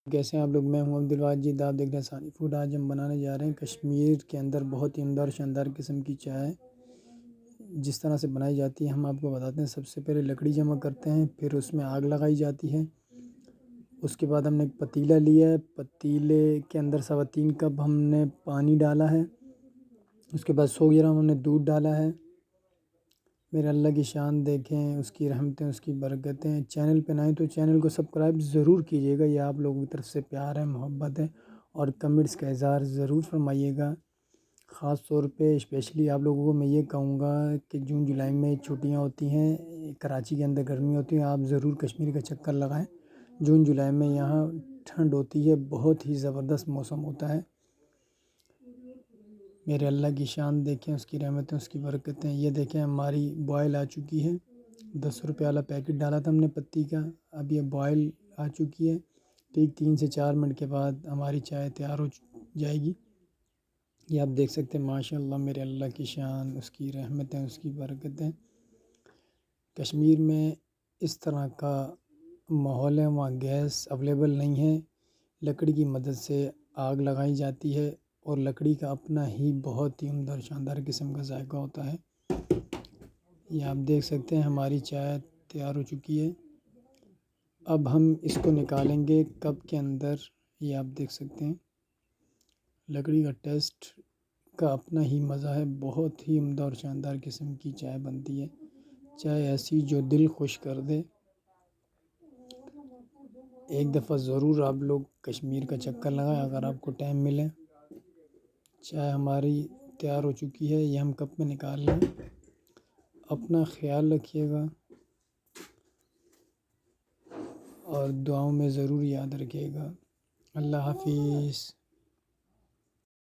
کیسے ہیں آپ لوگ؟ میں ہوں عبدالواجد، آپ دیکھ رہے ہیں ثانی فوڈ۔ آج ہم بنانے جا رہے ہیں کشمیر کے اندر بہت ہی عمدہ اور شاندار قسم کی چائے۔ جس طرح سے بنائی جاتی ہے ہم آپ کو بتاتے ہیں۔ سب سے پہلے لکڑی جمع کرتے ہیں، پھر اس میں آگ لگائی جاتی ہے۔ اس کے بعد ہم نے ایک پتیلا لیا ہے، پتیلے کے اندر 3.25 کپ ہم نے پانی ڈالا ہے۔ اس کے بعد 100 گرام ہم نے دودھ ڈالا ہے۔ میرے اللہ کی شان دیکھیں، اس کی رحمتیں، اس کی برکتیں۔ چینل پہ نئے تو چینل کو سبسکرائب ضرور کیجیے گا، یہ آپ لوگوں کی طرف سے پیار ہے، محبت ہے، اور کمنٹس کا اظہار ضرور فرمائیے گا۔ خاص طور پہ اسپیشلی آپ لوگوں کو میں یہ کہوں گا کہ جون جولائی میں چھٹیاں ہوتی ہیں، کراچی کے اندر گرمی ہوتی ہے، آپ ضرور کشمیر کا چکر لگائیں۔ جون جولائی میں یہاں ٹھنڈ ہوتی ہے، بہت ہی زبردست موسم ہوتا ہے۔ میرے اللہ کی شان دیکھیں، اس کی رحمتیں، اس کی برکتیں۔ یہ دیکھیں ہماری بوائل آ چکی ہے۔ 10 روپے والا پیکٹ ڈالا تھا ہم نے پتی کا، اب یہ بوائل آ چکی ہے۔ ٹھیک 3 سے 4 منٹ کے بعد ہماری چائے تیار ہو جائے گی۔ یہ آپ دیکھ سکتے ہیں، ماشاء اللہ میرے اللہ کی شان، اس کی رحمتیں، اس کی برکتیں۔ کشمیر میں اس طرح کا ماحول ہے، وہاں گیس اویلیبل نہیں ہے، لکڑی کی مدد سے آگ لگائی جاتی ہے، اور لکڑی کا اپنا ہی بہت ہی عمدہ اور شاندار قسم کا ذائقہ ہوتا ہے۔ یہ آپ دیکھ سکتے ہیں ہماری چائے تیار ہو چکی ہے۔ اب ہم اس کو نکالیں گے کپ کے اندر۔ یہ آپ دیکھ سکتے ہیں لکڑی کا ٹیسٹ کا اپنا ہی مزہ ہے، بہت ہی عمدہ اور شاندار قسم کی چائے بنتی ہے۔ چائے ایسی جو دل خوش کر دے۔ ایک دفعہ ضرور آپ لوگ کشمیر کا چکر لگائیں اگر آپ کو ٹائم ملے۔ چائے ہماری تیار ہو چکی ہے، یہ ہم کپ میں نکال لیں۔ اپنا خیال رکھیے گا اور دعاؤں میں ضرور یاد رکھیے گا۔ اللہ حافظ۔